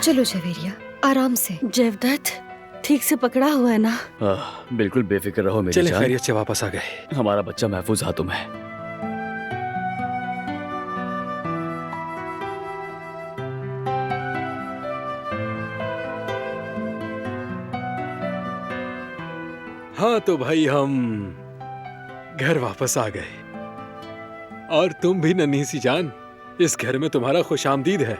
चलो जवेरिया, आराम से। जयवदत्त ठीक से पकड़ा हुआ है ना? बिल्कुल बेफिक्र रहो मेरी चले जान। खैरियत से वापस आ गए। हमारा बच्चा महफूज हाथों में है। हाँ तो भाई हम घर वापस आ गए। और तुम भी नन्ही सी जान, इस घर में तुम्हारा खुशामदीद है।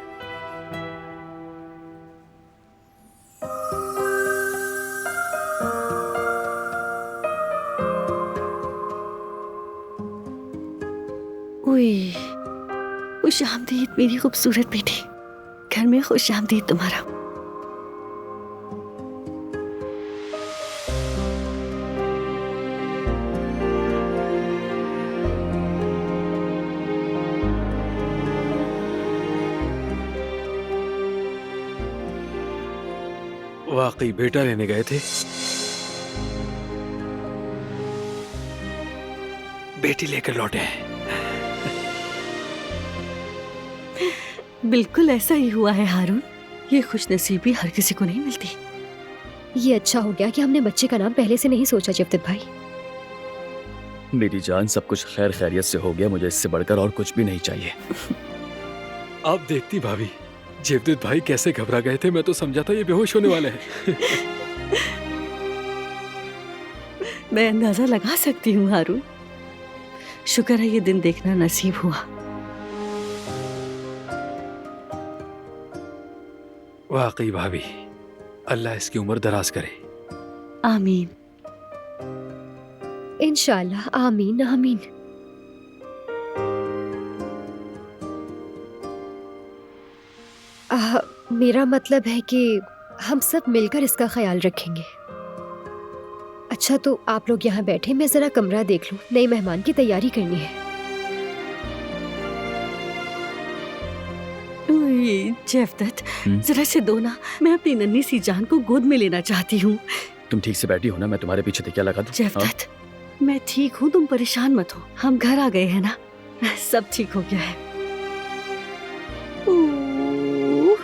खुशामदीद मेरी खूबसूरत बेटी, घर में खुशामदीद तुम्हारा। वाकई बेटा लेने गए थे? बेटी लेकर लौटे हैं। बिल्कुल ऐसा ही हुआ है हारून। ये खुशनसीबी हर किसी को नहीं मिलती। ये अच्छा हो गया कि हमने बच्चे का नाम पहले से नहीं सोचा जयवदत्त भाई। मेरी जान, सब कुछ खैर खैरियत से हो गया। मुझे इससे बढ़कर और कुछ भी नहीं चाहिए। आप देखती भाभी, जयवदत्त भाई कैसे घबरा गए थे। मैं तो समझा था ये बेहोश होने वाले हैं। मैं अंदाजा लगा सकती हूँ हारून। शुक्र है ये दिन देखना नसीब हुआ। वाकई भाभी, अल्लाह इसकी उम्र दराज करे। आमीन। इंशाल्लाह, आमीन आमीन। मेरा मतलब है कि हम सब मिलकर इसका ख्याल रखेंगे। अच्छा तो आप लोग यहाँ बैठे, मैं जरा कमरा देख लूं। नए मेहमान की तैयारी करनी है। जयवदत्त, जरा से दो ना, मैं अपनी नन्ही सी जान को गोद में लेना चाहती हूँ। तुम ठीक से बैठी हो ना? मैं तुम्हारे पीछे तकिया लगा दूं? जयवदत्त, मैं ठीक हूँ, तुम परेशान मत हो। हम घर आ गए हैं ना, सब ठीक हो गया है। ओह,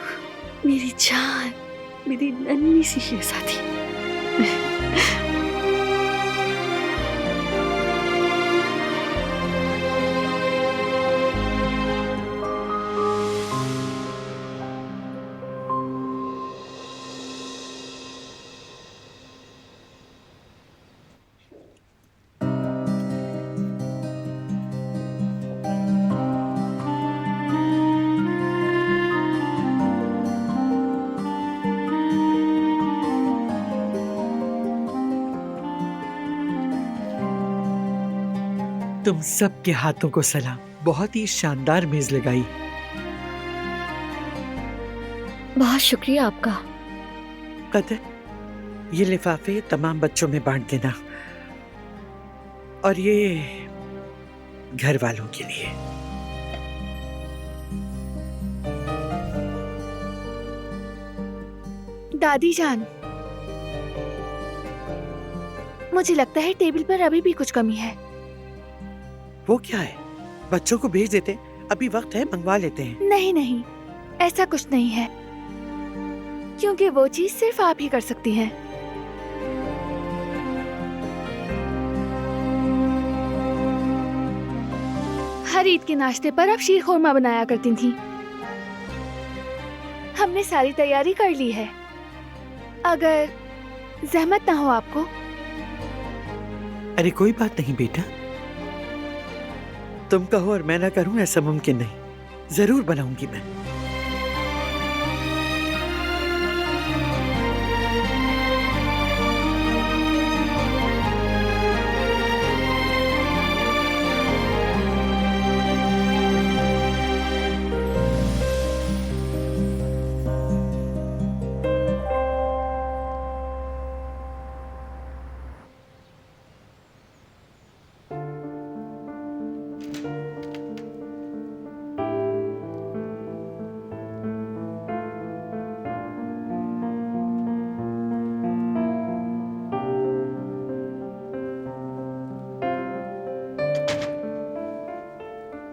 मेरी जान, मेरी नन्ही सी शहजादी। तुम सबके हाथों को सलाम। बहुत ही शानदार मेज लगाई। बहुत शुक्रिया आपका। कदर, ये लिफाफे तमाम बच्चों में बांट देना, और ये घर वालों के लिए। दादी जान, मुझे लगता है टेबल पर अभी भी कुछ कमी है। वो क्या है? बच्चों को भेज देते, अभी वक्त है, मंगवा लेते हैं। नहीं नहीं, ऐसा कुछ नहीं है, क्योंकि वो चीज सिर्फ आप ही कर सकती हैं। हर ईद के नाश्ते पर आप शीर खुरमा बनाया करती थी। हमने सारी तैयारी कर ली है, अगर जहमत ना हो आपको। अरे कोई बात नहीं बेटा, तुम कहो और मैं ना करूं ऐसा मुमकिन नहीं। जरूर बनाऊंगी मैं।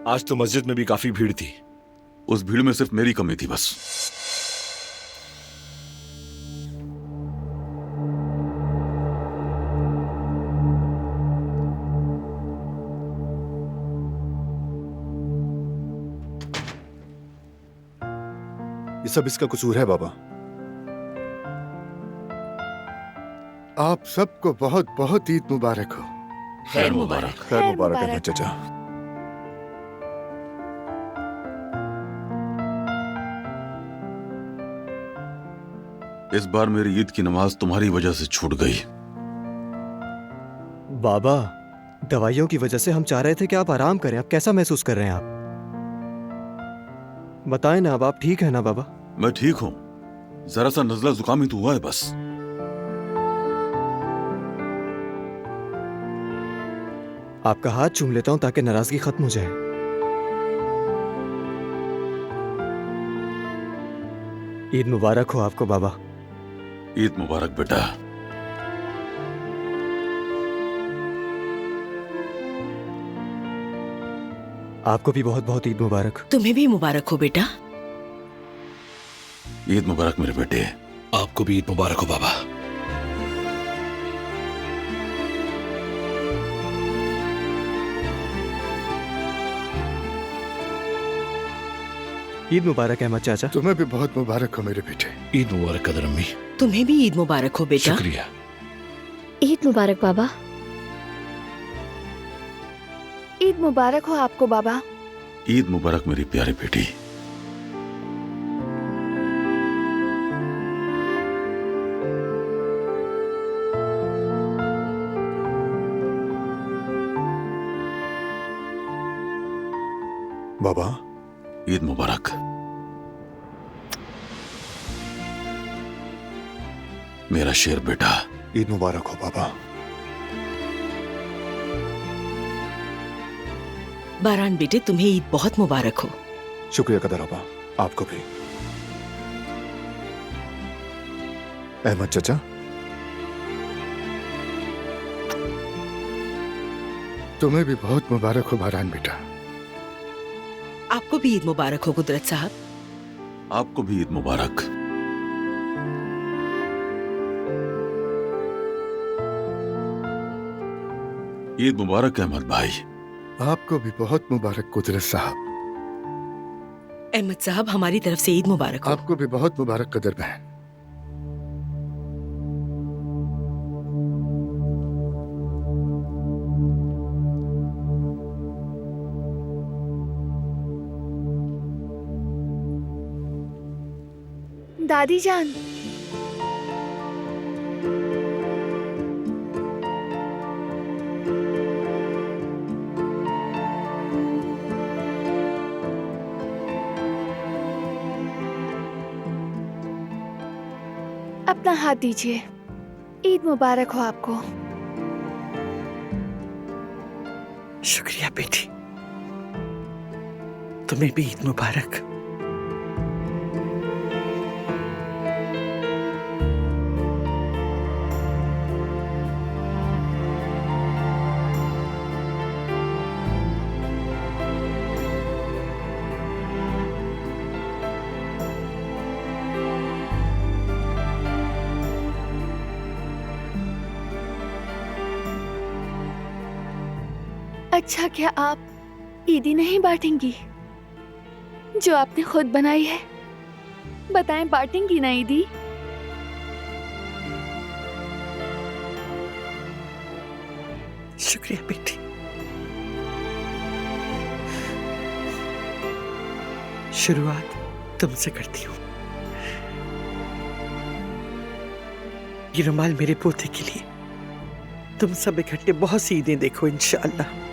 आज तो मस्जिद में भी काफी भीड़ थी। उस भीड़ में सिर्फ मेरी कमी थी बस। ये सब इसका कसूर है बाबा। आप सबको बहुत बहुत ईद मुबारक हो। खैर मुबारक। खैर मुबारक अहमद चाचा। इस बार मेरी ईद की नमाज तुम्हारी वजह से छूट गई। बाबा, दवाइयों की वजह से हम चाह रहे थे कि आप आराम करें। आप कैसा महसूस कर रहे हैं? आप बताएं ना, अब आप ठीक है ना बाबा? मैं ठीक हूं, जरा सा नजला जुकाम ही तो हुआ है बस। आपका हाथ चूम लेता हूं ताकि नाराजगी खत्म हो जाए। ईद मुबारक हो आपको बाबा। ईद मुबारक बेटा। आपको भी बहुत बहुत ईद मुबारक। तुम्हें भी मुबारक हो बेटा। ईद मुबारक मेरे बेटे। आपको भी ईद मुबारक हो बाबा। ईद मुबारक अहमद चाचा। तुम्हें भी बहुत मुबारक हो मेरे बेटे। ईद मुबारक कदर अम्मी। तुम्हें भी ईद मुबारक हो बेटा। शुक्रिया। ईद मुबारक बाबा। ईद मुबारक हो आपको बाबा। ईद मुबारक मेरी प्यारी बेटी। बाबा ईद मुबारक। मेरा शेर बेटा। ईद मुबारक हो बाबा। बारान बेटे, तुम्हें ईद बहुत मुबारक हो। शुक्रिया कदर बाबा, आपको भी। अहमद चाचा, तुम्हें भी बहुत मुबारक हो बारान बेटा। आपको भी ईद मुबारक हो कुदरत साहब। आपको भी ईद मुबारक। ईद मुबारक अहमद भाई। आपको भी बहुत मुबारक कुदरत साहब। अहमद साहब, हमारी तरफ से ईद मुबारक हो। आपको भी बहुत मुबारक कदर बहन। दादी जान, अपना हाथ दीजिए। ईद मुबारक हो आपको। शुक्रिया बेटी, तुम्हें भी ईद मुबारक। अच्छा, क्या आप ईदी नहीं बांटेंगी जो आपने खुद बनाई है? बताएं, बांटेंगी ना ईदी? शुक्रिया बेटी। शुरुआत तुमसे करती हूँ। ये रुमाल मेरे पोते के लिए। तुम सब इकट्ठे बहुत सी ईदें देखो इंशाअल्लाह।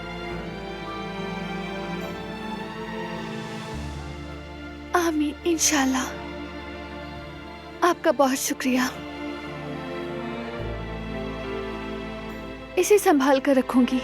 आमीन इंशाल्लाह। आपका बहुत शुक्रिया। इसे संभाल कर रखूंगी।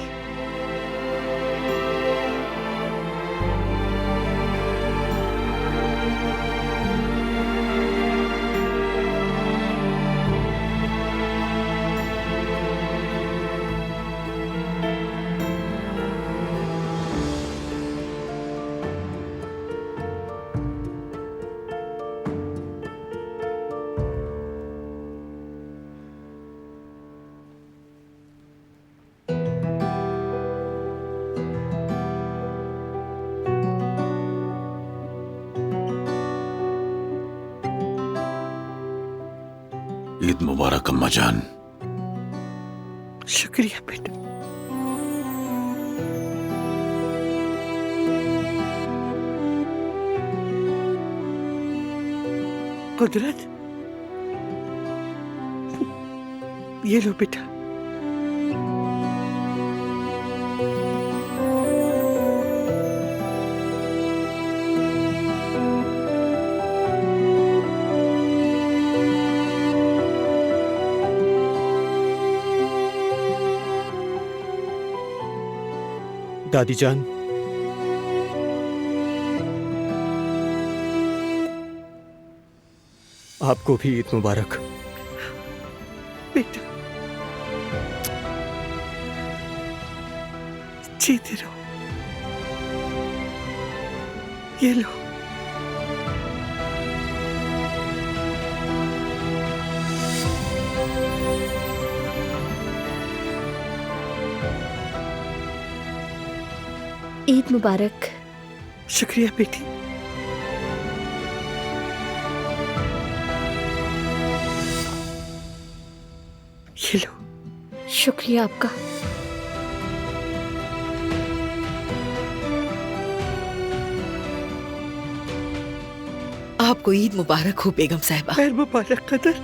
ईद मुबारक अम्मा जान। शुक्रिया बेटा। कुदरत, ये लो बेटा। दादी जान, आपको भी ईद मुबारक। बेटा जीते रहो। ये लो। ईद मुबारक। शुक्रिया बेटी। ये लो। शुक्रिया आपका। आपको ईद मुबारक हो बेगम साहिबा। खैर मुबारक कदर।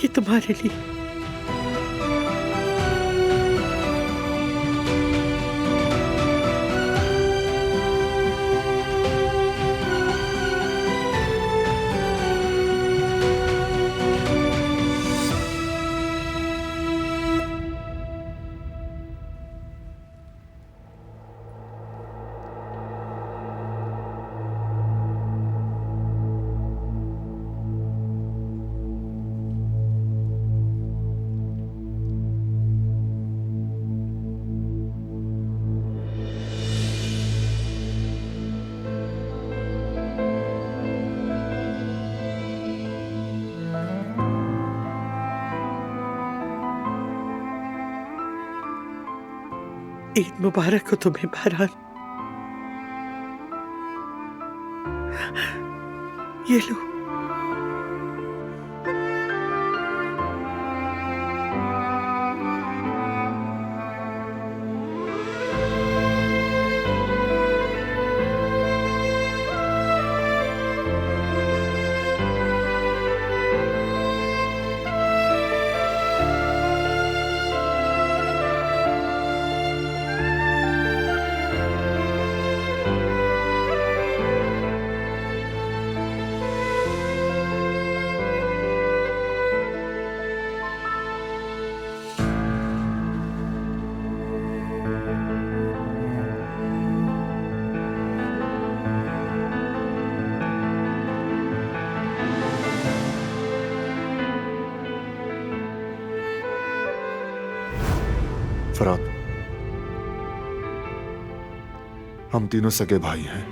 ये तुम्हारे लिए। ईद मुबारक हो तुम्हें बहरहाल। ये लो। फराद, हम तीनों सगे भाई हैं।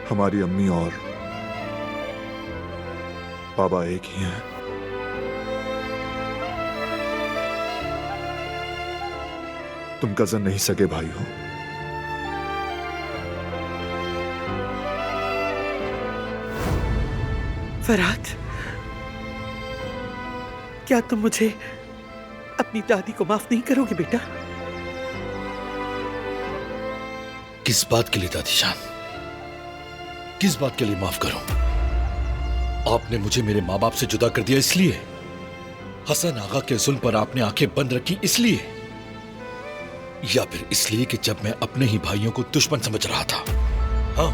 हमारी अम्मी और पापा एक ही हैं। तुम कजन नहीं, सगे भाई हो। फराद, क्या तुम मुझे अपनी दादी को माफ नहीं करोगे बेटा? किस बात के लिए दादी जान? किस बात के लिए माफ करूं? आपने मुझे मेरे माँ बाप से जुदा कर दिया इसलिए? हसन आगा के जुल्म पर आपने आंखें बंद रखी इसलिए? या फिर इसलिए कि जब मैं अपने ही भाइयों को दुश्मन समझ रहा था? हाँ?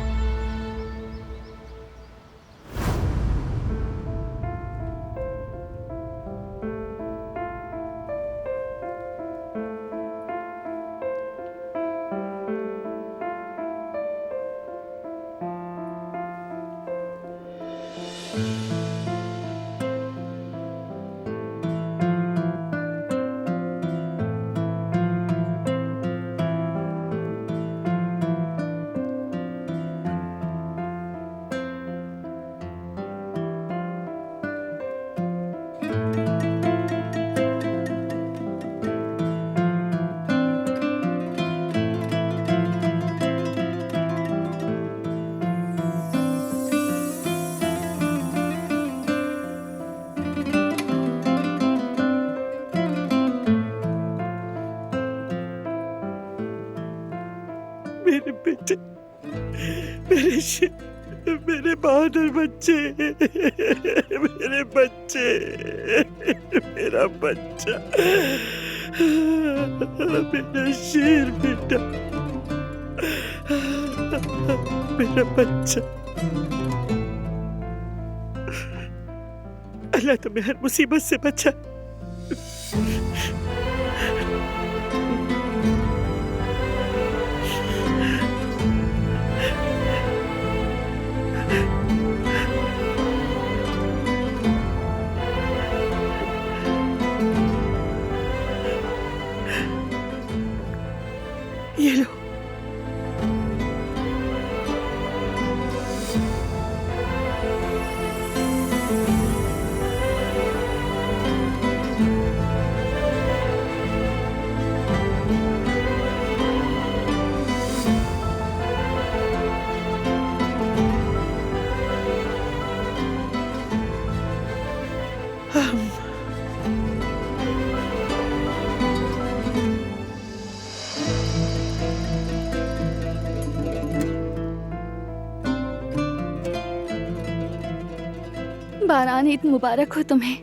मेरे बेटे, मेरे बहादुर बच्चे, मेरे बच्चे, मेरा बच्चा, मेरा शेर बेटा, मेरा बच्चा। अल्लाह तुम्हें हर मुसीबत से बचा। ये लो। बारान ईद मुबारक हो तुम्हें।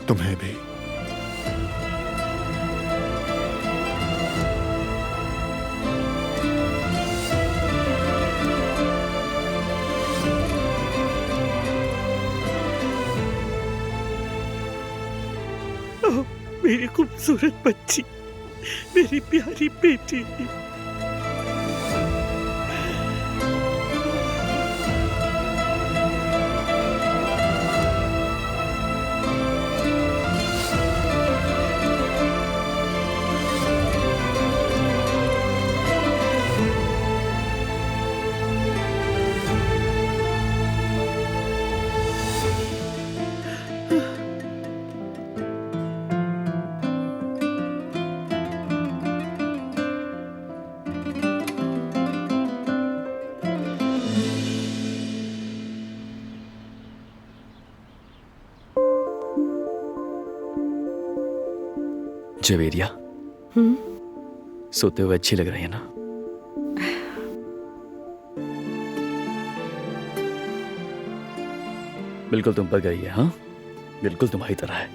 तुम्हें भी। ओह, मेरी खूबसूरत बच्ची, मेरी प्यारी बेटी। जवेरिया, सोते हुए अच्छी लग रही है ना? बिल्कुल तुम पर गई है। हाँ, बिल्कुल तुम्हारी तरह है।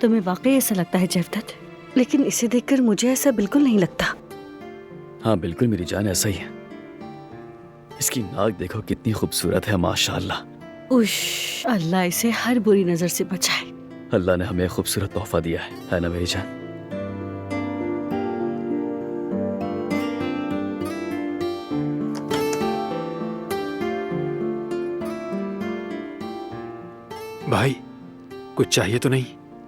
तुम्हें वाकई ऐसा लगता है जवदत? लेकिन इसे देखकर मुझे ऐसा बिल्कुल नहीं लगता। हाँ बिल्कुल मेरी जान, ऐसा ही है। इसकी नाक देखो कितनी खूबसूरत है, माशाअल्लाह। उश, अल्लाह इसे हर बुरी नजर से बचाए। अल्लाह ने हमें खूबसूरत तोहफा दिया है ना मेरी जान? भाई कुछ चाहिए तो नहीं?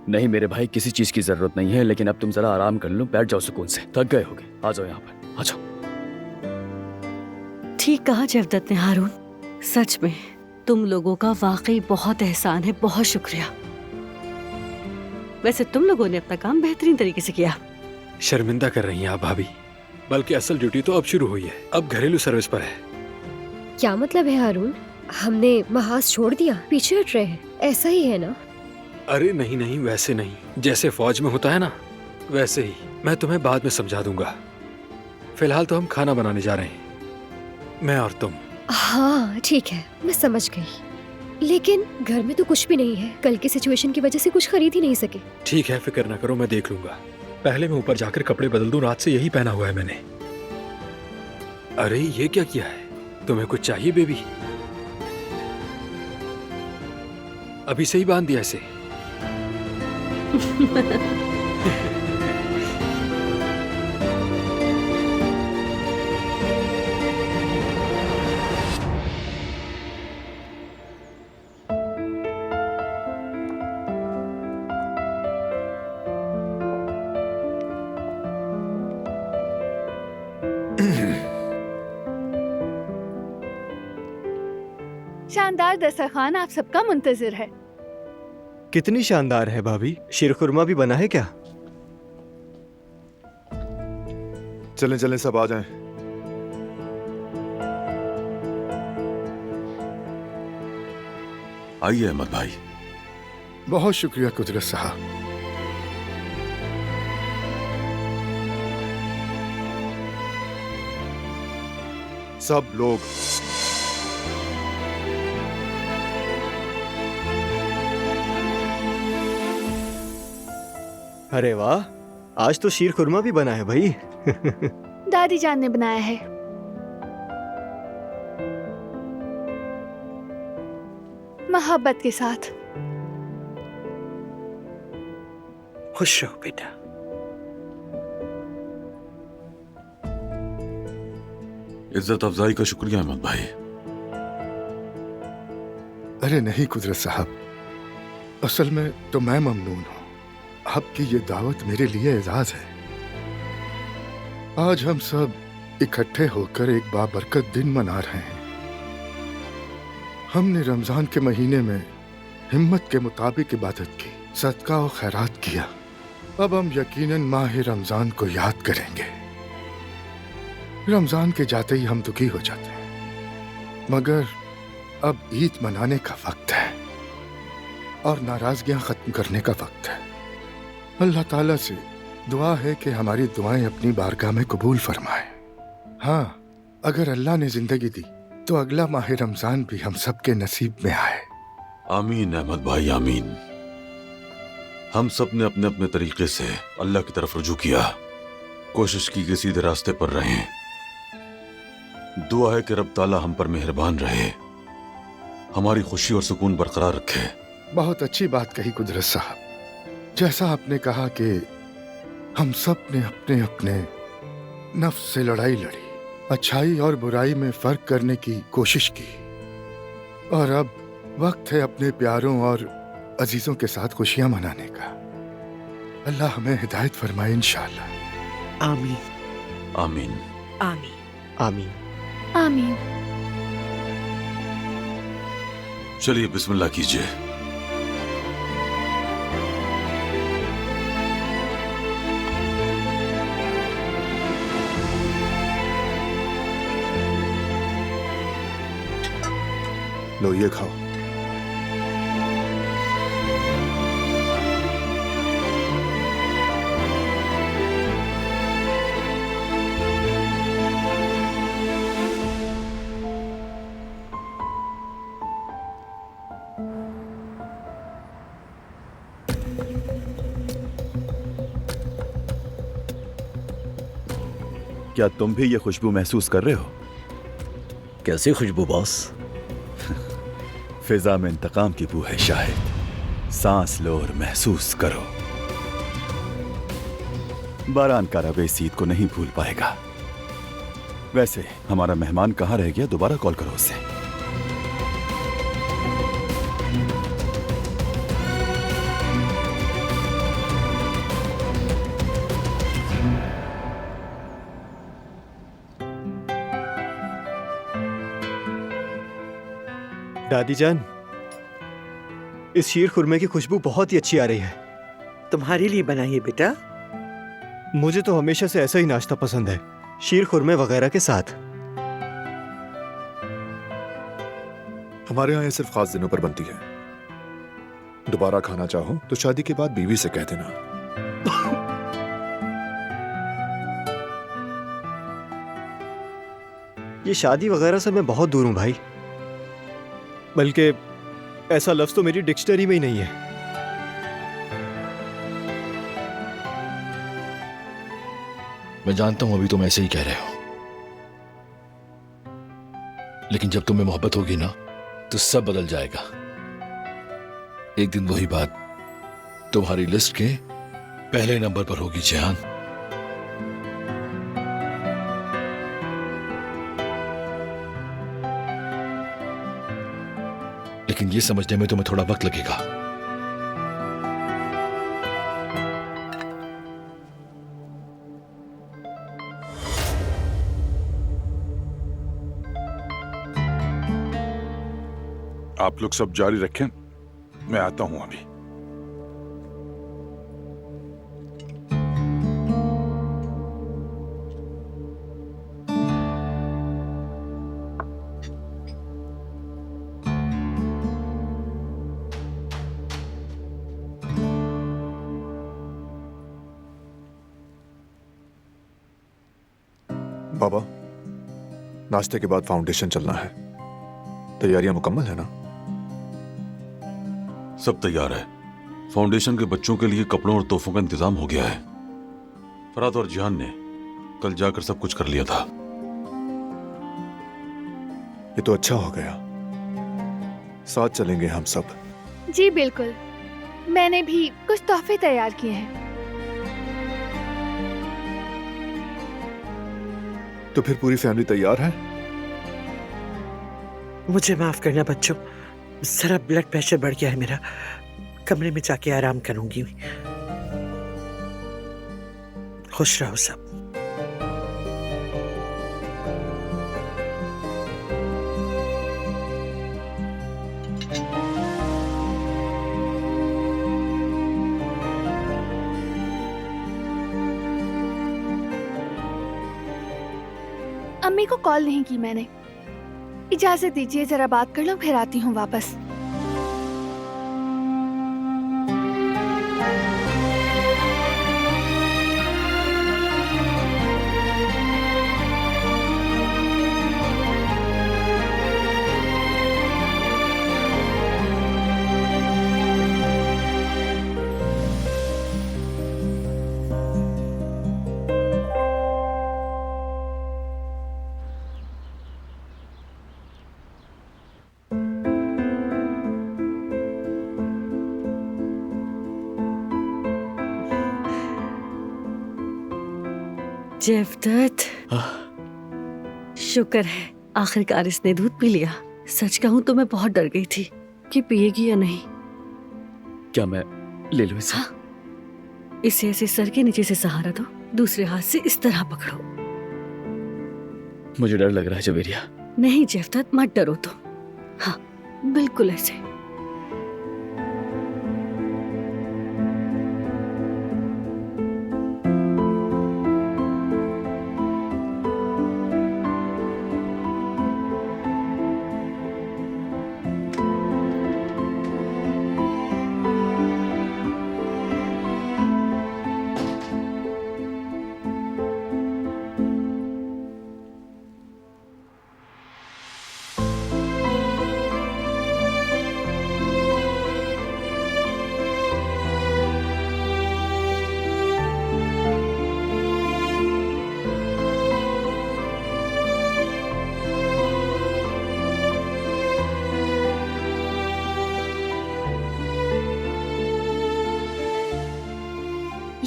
नहीं मेरे भाई, किसी चीज की जरूरत नहीं है, लेकिन अब तुम जरा आराम कर लो, बैठ जाओ सुकून से, थक गए होगे। आ जाओ यहाँ पर, आ जाओ। ठीक कहा जवदत ने हारून, सच में तुम लोगों का वाकई बहुत एहसान है, बहुत शुक्रिया। वैसे तुम लोगों ने अपना काम बेहतरीन तरीके से किया। शर्मिंदा कर रही हैं आप भाभी, बल्कि असल ड्यूटी तो अब शुरू हुई है, अब घरेलू सर्विस पर है। क्या मतलब है हारून? हमने महाज छोड़ दिया, पीछे हट रहे हैं, ऐसा ही है ना? अरे नहीं नहीं, वैसे नहीं, जैसे फौज में होता है ना वैसे ही। मैं तुम्हें बाद में समझा दूंगा। फिलहाल तो हम खाना बनाने जा रहे हैं, मैं और तुम। हाँ ठीक है, मैं समझ गई, लेकिन घर में तो कुछ भी नहीं है। कल की सिचुएशन की वजह से कुछ खरीद ही नहीं सके। ठीक है, फिक्र ना करो, मैं देख लूंगा। पहले मैं ऊपर जाकर कपड़े बदल दूं, रात से यही पहना हुआ है मैंने। अरे ये क्या किया है? तुम्हें कुछ चाहिए बेबी? अभी से ही बांध दिया इसे। शानदार दस्तरखान आप सबका मुंतजिर है। कितनी शानदार है भाभी, शीरखुरमा भी बना है क्या? चलें चलें, सब आ जाएं। आइए अहमद भाई। बहुत शुक्रिया कुदरत साहब। सब लोग अरे वाह, आज तो शीर खुरमा भी बना है भाई। दादी जान ने बनाया है। मोहब्बत के साथ। खुश रहो बेटा। इज्जत अफजाई का शुक्रिया अहमद भाई। अरे नहीं कुदरत साहब, असल में तो मैं ममनून हूं। आपकी ये दावत मेरे लिए एजाज है। आज हम सब इकट्ठे होकर एक बाबरकत दिन मना रहे हैं। हमने रमजान के महीने में हिम्मत के मुताबिक इबादत की, सदका और खैरात किया। अब हम यकीनन माह रमजान को याद करेंगे। रमजान के जाते ही हम दुखी हो जाते हैं, मगर अब ईद मनाने का वक्त है और नाराजगियां खत्म करने का वक्त है। अल्लाह ताला से दुआ है कि हमारी दुआएं अपनी बारगाह में कबूल फरमाए। हाँ, अगर अल्लाह ने जिंदगी दी तो अगला माह रमजान भी हम सब के नसीब में आए। आमीन अहमद भाई, आमीन। हम सब ने अपने अपने तरीके से अल्लाह की तरफ रुजू किया, कोशिश की कि सीधे रास्ते पर रहें। दुआ है कि रब ताला हम पर मेहरबान रहे, हमारी खुशी और सुकून बरकरार रखे। बहुत अच्छी बात कही कुदरत साहब। जैसा आपने कहा कि हम सब ने अपने अपने नफ्स से लड़ाई लड़ी, अच्छाई और बुराई में फर्क करने की कोशिश की, और अब वक्त है अपने प्यारों और अजीजों के साथ खुशियां मनाने का। अल्लाह हमें हिदायत फरमाए इंशाअल्लाह। आमीन आमीन आमीन आमीन आमीन। चलिए बिस्मिल्लाह कीजिए। लो ये खाओ। क्या तुम भी ये खुशबू महसूस कर रहे हो? कैसी खुशबू बॉस? फिजा में इंतकाम की बू है शाहिद। सांस लो और महसूस करो। बारान का रब इस ईद को नहीं भूल पाएगा। वैसे हमारा मेहमान कहाँ रह गया? दोबारा कॉल करो उसे। दादी जान, इस शीर खुरमे की खुशबू बहुत ही अच्छी आ रही है। तुम्हारे लिए बनाइए बेटा। मुझे तो हमेशा से ऐसा ही नाश्ता पसंद है, शीर खुरमे वगैरह के साथ। हमारे यहाँ ये सिर्फ खास दिनों पर बनती है। दोबारा खाना चाहो तो शादी के बाद बीवी से कह देना। ये शादी वगैरह से मैं बहुत दूर हूं भाई, बल्कि ऐसा लफ्ज तो मेरी डिक्शनरी में ही नहीं है। मैं जानता हूं अभी तुम ऐसे ही कह रहे हो, लेकिन जब तुम्हें मोहब्बत होगी ना तो सब बदल जाएगा। एक दिन वही बात तुम्हारी लिस्ट के पहले नंबर पर होगी जहान। लेकिन ये समझने में तुम्हें थोड़ा वक्त लगेगा। आप लोग सब जारी रखें, मैं आता हूं अभी। बाबा, नाश्ते के बाद फाउंडेशन चलना है, तैयारियां मुकम्मल है ना? सब तैयार है। फाउंडेशन के बच्चों के लिए कपड़ों और तोहफों का इंतजाम हो गया है। फरात और जिहान ने कल जाकर सब कुछ कर लिया था। ये तो अच्छा हो गया, साथ चलेंगे हम सब। जी बिल्कुल, मैंने भी कुछ तोहफे तैयार किए हैं। तो फिर पूरी फैमिली तैयार है? मुझे माफ करना बच्चों, जरा ब्लड प्रेशर बढ़ गया है मेरा। कमरे में जाके आराम करूंगी। खुश रहो सब। अम्मी को कॉल नहीं की मैंने। इजाजत दीजिए, जरा बात कर लूं, फिर आती हूँ वापस। जेवदत, शुक्र है आखिरकार इसने दूध पी लिया। सच कहूं तो मैं बहुत डर गई थी कि पिएगी या नहीं। क्या मैं ले लूं इसे? हाँ, इसे ऐसे सर के नीचे से सहारा दो, दूसरे हाथ से इस तरह पकड़ो। मुझे डर लग रहा है जवेरिया। नहीं जेवदत, मत डरो तुम। हाँ, बिल्कुल ऐसे।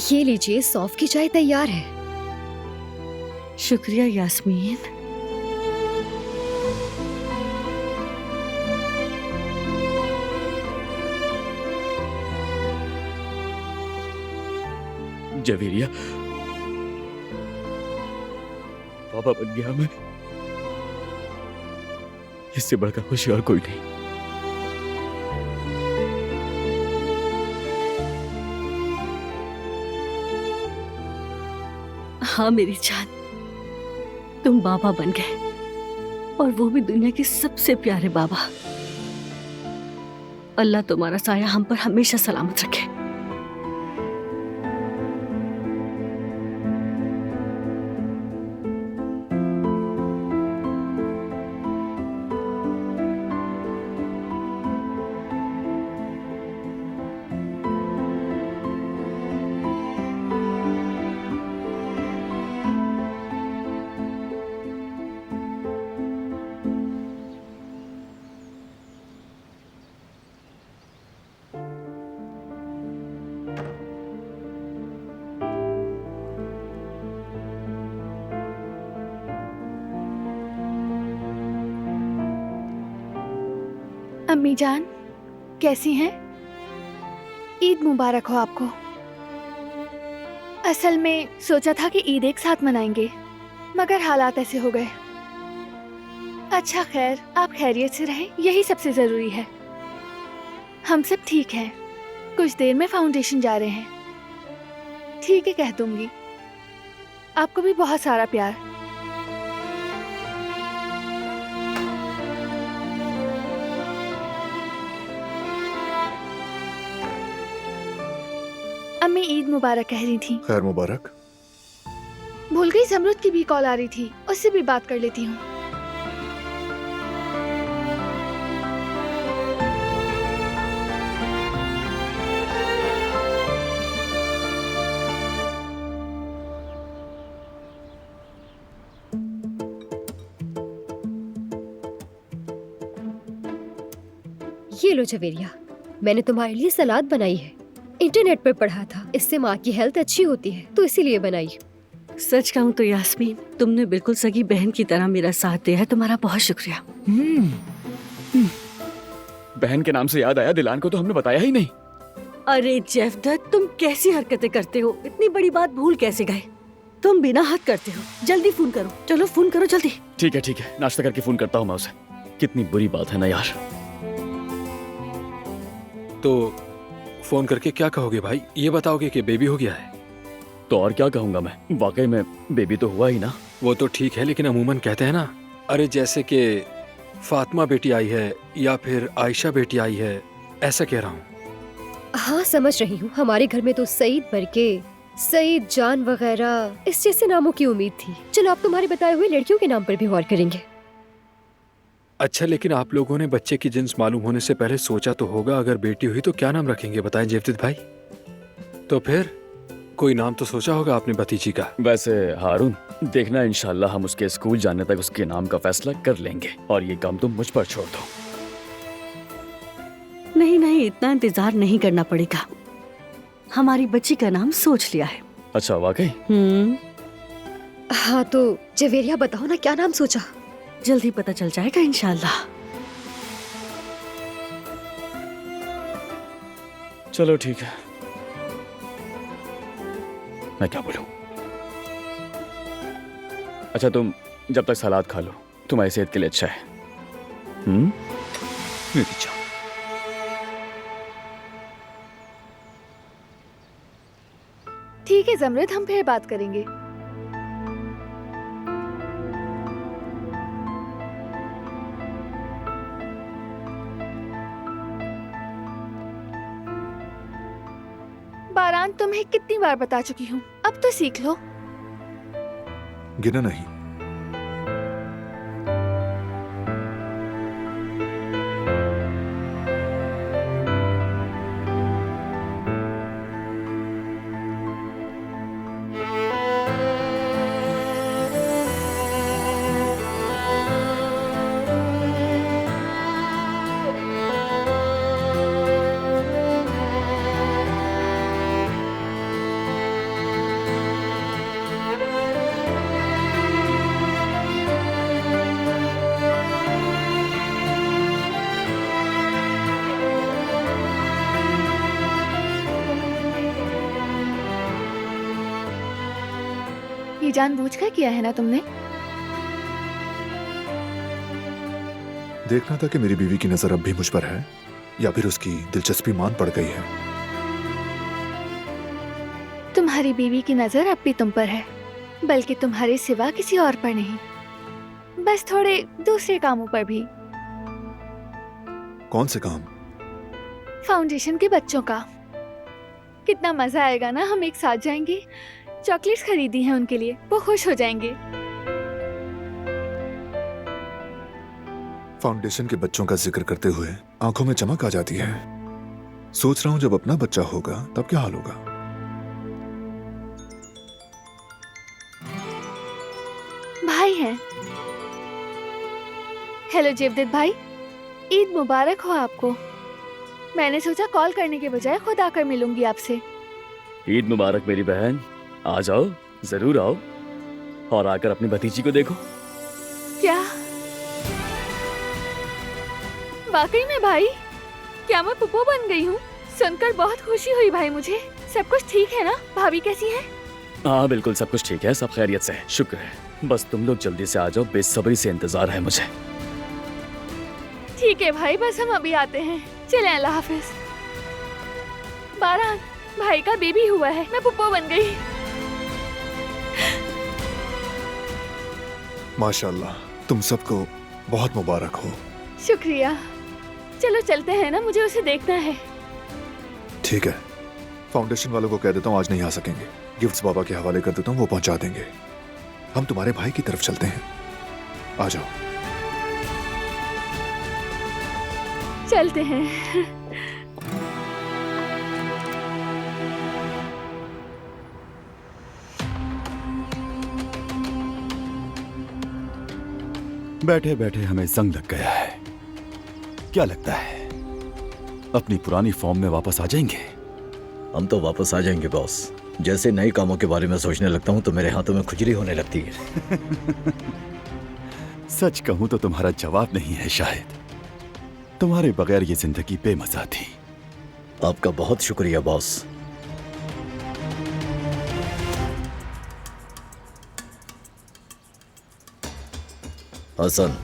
ये लीजिए, सौंफ की चाय तैयार है। शुक्रिया यास्मीन। जवेरिया, पापा बन गया मैं। इससे बढ़कर खुशी और कोई नहीं। हाँ मेरी जान, तुम बाबा बन गए, और वो भी दुनिया के सबसे प्यारे बाबा। अल्लाह तुम्हारा साया हम पर हमेशा सलामत रखे। अम्मी जान, कैसी हैं? ईद मुबारक हो आपको। असल में सोचा था कि ईद एक साथ मनाएंगे, मगर हालात ऐसे हो गए। अच्छा खैर, आप खैरियत से रहें, यही सबसे जरूरी है। हम सब ठीक हैं, कुछ देर में फाउंडेशन जा रहे हैं। ठीक है, कह दूंगी। आपको भी बहुत सारा प्यार। अम्मी ईद मुबारक कह रही थी। खैर मुबारक। भूल गई, जमरुद की भी कॉल आ रही थी, उससे भी बात कर लेती हूँ। ये लो जवेरिया, मैंने तुम्हारे लिए सलाद बनाई है। इंटरनेट पर पढ़ा था, इससे माँ की हेल्थ अच्छी होती है, तो इसीलिए बनाई। सच कहूँ तो यास्मीन, तुमने बिल्कुल सगी बहन की तरह मेरा साथ दिया है। तुम्हारा बहुत शुक्रिया। बहन के नाम से याद आया, दिलान को तो हमने बताया ही नहीं। अरे जेफदत, तुम कैसी हरकतें करते हो? इतनी बड़ी बात भूल कैसे गए? तुम बिना हद करते हो। जल्दी फोन करो, चलो फोन करो जल्दी। ठीक है, नाश्ता करके फोन करता हूँ मैं उसे। कितनी बुरी बात है ना यार। तो फोन करके क्या कहोगे भाई? ये बताओगे कि बेबी हो गया है? तो और क्या कहूंगा मैं, वाकई में बेबी तो हुआ ही ना। वो तो ठीक है, लेकिन अमूमन कहते हैं ना, अरे जैसे कि फातिमा बेटी आई है या फिर आयशा बेटी आई है, ऐसा कह रहा हूँ। हाँ समझ रही हूँ, हमारे घर में तो सईद बरके, सईद जान वगैरह इस जैसे नामों की उम्मीद थी। चलो आप तुम्हारे बताए हुए लड़कियों के नाम पर भी गौर करेंगे। अच्छा, लेकिन आप लोगों ने बच्चे की जिन्स मालूम होने से पहले सोचा तो होगा, अगर बेटी हुई तो क्या नाम रखेंगे, बताएं जेवदत भाई। तो फिर कोई नाम तो सोचा होगा आपने भतीजी का। वैसे हारून, देखना इंशाल्लाह हम उसके स्कूल जाने तक उसके नाम का फैसला कर लेंगे, और ये काम तुम मुझ पर छोड़ दो। नहीं, इतना इंतजार नहीं करना पड़ेगा। हमारी बच्ची का नाम सोच लिया है। अच्छा वाकई? हाँ तो जवेरिया बताओ ना, क्या नाम सोचा? जल्दी पता चल जाएगा इंशाल्लाह। चलो ठीक है, मैं क्या बोलूं। अच्छा तुम जब तक सलाद खा लो, तुम्हारी सेहत के लिए अच्छा है। मेरी जान। ठीक है जमरुद, हम फिर बात करेंगे। बारान, तुम्हें कितनी बार बता चुकी हूँ, अब तो सीख लो। गिना नहीं। ये जानबूझकर किया है ना तुमने? देखना था कि मेरी बीवी की नजर अब भी मुझ पर है या फिर उसकी दिलचस्पी मान पड़ गई है। तुम्हारी बीवी की नजर अब भी तुम पर है, बल्कि तुम्हारे सिवा किसी और पर नहीं, बस थोड़े दूसरे कामों पर भी। कौन से काम? फाउंडेशन के बच्चों का। कितना मजा आएगा ना, हम एक साथ जाएंगे। चॉकलेट्स खरीदी हैं उनके लिए, वो खुश हो जाएंगे। फाउंडेशन के बच्चों का जिक्र करते हुए आंखों में चमक आ जाती है। सोच रहा हूं जब अपना बच्चा होगा तब क्या हाल होगा। भाई हैं। हेलो जेवदत भाई, ईद मुबारक हो आपको। मैंने सोचा कॉल करने के बजाय खुद आकर मिलूंगी आपसे। ईद मुबारक मेरी बहन। आ जाओ, जरूर आओ, और आकर अपनी भतीजी को देखो। क्या वाकई में भाई? क्या मैं पुप्पो बन गई हूँ? सुनकर बहुत खुशी हुई भाई मुझे। सब कुछ ठीक है ना? भाभी कैसी है? हाँ बिल्कुल सब कुछ ठीक है, सब खैरियत से है, शुक्र है। बस तुम लोग जल्दी से आ जाओ, बेसब्री से इंतजार है मुझे। ठीक है भाई, बस हम अभी आते हैं। चले, अल्लाह हाफिज। बारान, भाई का बेबी हुआ है, मैं पुप्पो बन गई। माशाल्लाह, तुम सबको बहुत मुबारक हो। शुक्रिया। चलो चलते हैं ना, मुझे उसे देखना है। ठीक है, फाउंडेशन वालों को कह देता हूँ आज नहीं आ सकेंगे। गिफ्ट्स बाबा के हवाले कर देता हूँ, वो पहुंचा देंगे। हम तुम्हारे भाई की तरफ चलते हैं, आ जाओ। चलते हैं। बैठे बैठे हमें जंग लग गया है। क्या लगता है अपनी पुरानी फॉर्म में वापस आ जाएंगे? हम तो वापस आ जाएंगे बॉस। जैसे नए कामों के बारे में सोचने लगता हूँ तो मेरे हाथों में खुजली होने लगती है। सच कहूं तो तुम्हारा जवाब नहीं है शायद। तुम्हारे बगैर ये जिंदगी बेमजा थी। आपका बहुत शुक्रिया बॉस। हसन,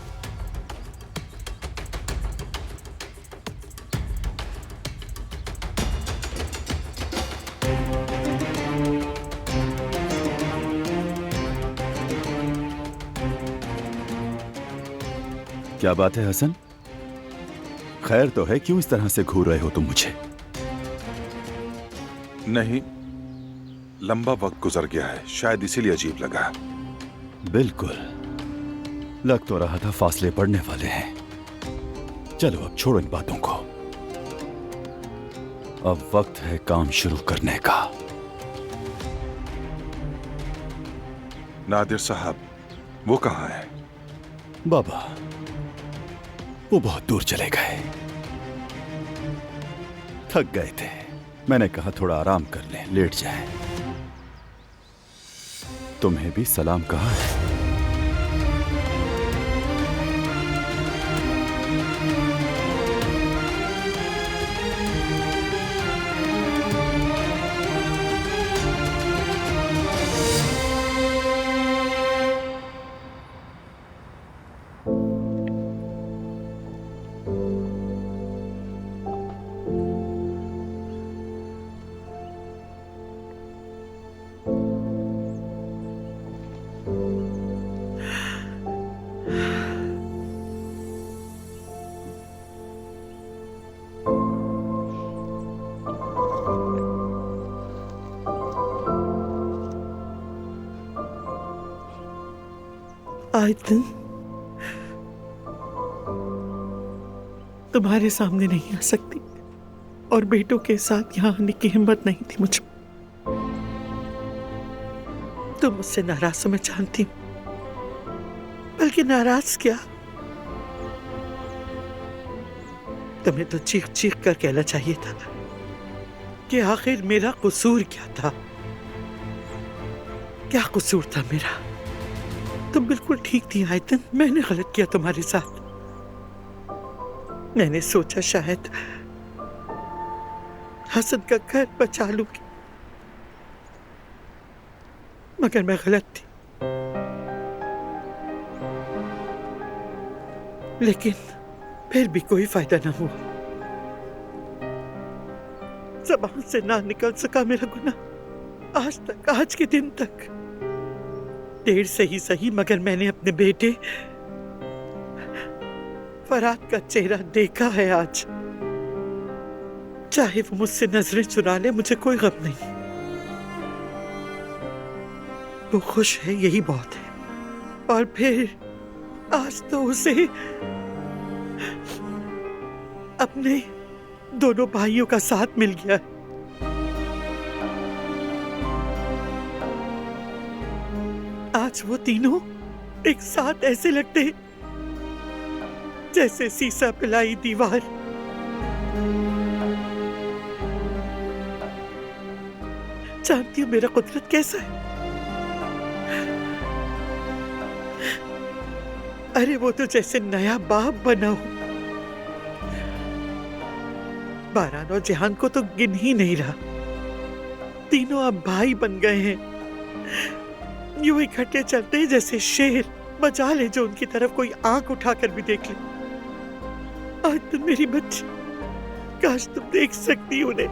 क्या बात है हसन? खैर तो है, क्यों इस तरह से घूर रहे हो तुम मुझे? नहीं, लंबा वक्त गुजर गया है, शायद इसीलिए अजीब लगा। बिल्कुल, लग तो रहा था फासले पड़ने वाले हैं। चलो अब छोड़ो इन बातों को। अब वक्त है काम शुरू करने का। नादिर साहब, वो कहाँ है? बाबा, वो बहुत दूर चले गए। थक गए थे, मैंने कहा थोड़ा आराम कर लें, लेट जाएं। तुम्हें भी सलाम कहा है। आयतन, तुम्हारे सामने नहीं आ सकती और बेटों के साथ यहाँ आने की हिम्मत नहीं थी मुझ में। तुम मुझसे नाराज हो, मैं जानती हूँ, बल्कि नाराज क्या, तुम्हें तो चीख चीख कर कहना चाहिए था कि आखिर मेरा कसूर क्या था। क्या कसूर था मेरा? तुम बिल्कुल ठीक थी आयतन, मैंने गलत किया तुम्हारे साथ। मैंने सोचा शायद हसन का घर बचा लूंगी, मगर मैं गलत थी। लेकिन फिर भी कोई फायदा ना हुआ। ज़बान से ना निकल सका मेरा गुनाह आज तक, आज के दिन तक। देर से ही सही, मगर मैंने अपने बेटे फराद का चेहरा देखा है आज। चाहे वो मुझसे नजरें चुरा ले, मुझे कोई गम नहीं। वो खुश है, यही बहुत है। और फिर आज तो उसे अपने दोनों भाइयों का साथ मिल गया है। आज वो तीनों एक साथ ऐसे लगते हैं जैसे सीसा पिलाई दीवार। जानती हूँ मेरा कुदरत कैसा है। अरे वो तो जैसे नया बाप बना हो। बारान और जहान को तो गिन ही नहीं रहा। तीनों अब भाई बन गए हैं। यूं इकट्ठे चलते हैं जैसे शेर, बचा ले जो उनकी तरफ कोई आंख उठाकर भी देख ले। आज तुम मेरी बच्ची, काश तुम देख सकती उन्हें,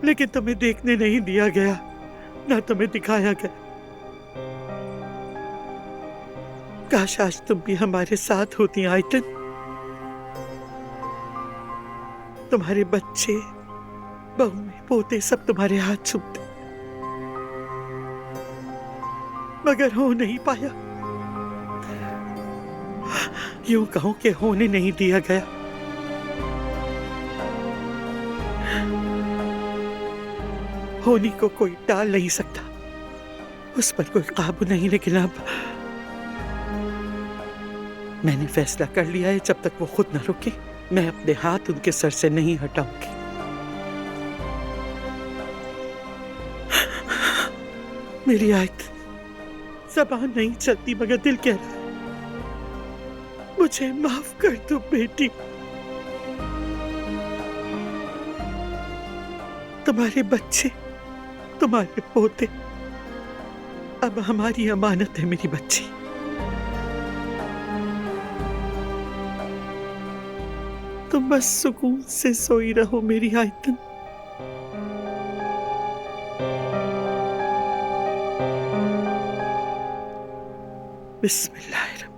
लेकिन तुम्हें देखने नहीं दिया गया, ना तुम्हें दिखाया गया। काश आज तुम भी हमारे साथ होती आयतन। तुम्हारे बच्चे, बहुएं, पोते सब तुम्हारे हाथ चूमते। मगर हो नहीं पाया। यूं कहूं कि होने नहीं दिया गया। होनी को कोई टाल नहीं सकता, उस पर कोई काबू नहीं। लेकिन अब मैंने फैसला कर लिया है, जब तक वो खुद न रुके मैं अपने हाथ उनके सर से नहीं हटाऊंगी। मेरी आयत ज़बान नहीं चलती मगर दिल कह रहा है मुझे माफ कर दो बेटी। तुम्हारे बच्चे, तुम्हारे पोते अब हमारी अमानत है मेरी बच्ची। तुम बस सुकून से सोई रहो मेरी आयतन। बिस्मिल्लाहिर्रहमानिर्रहीम।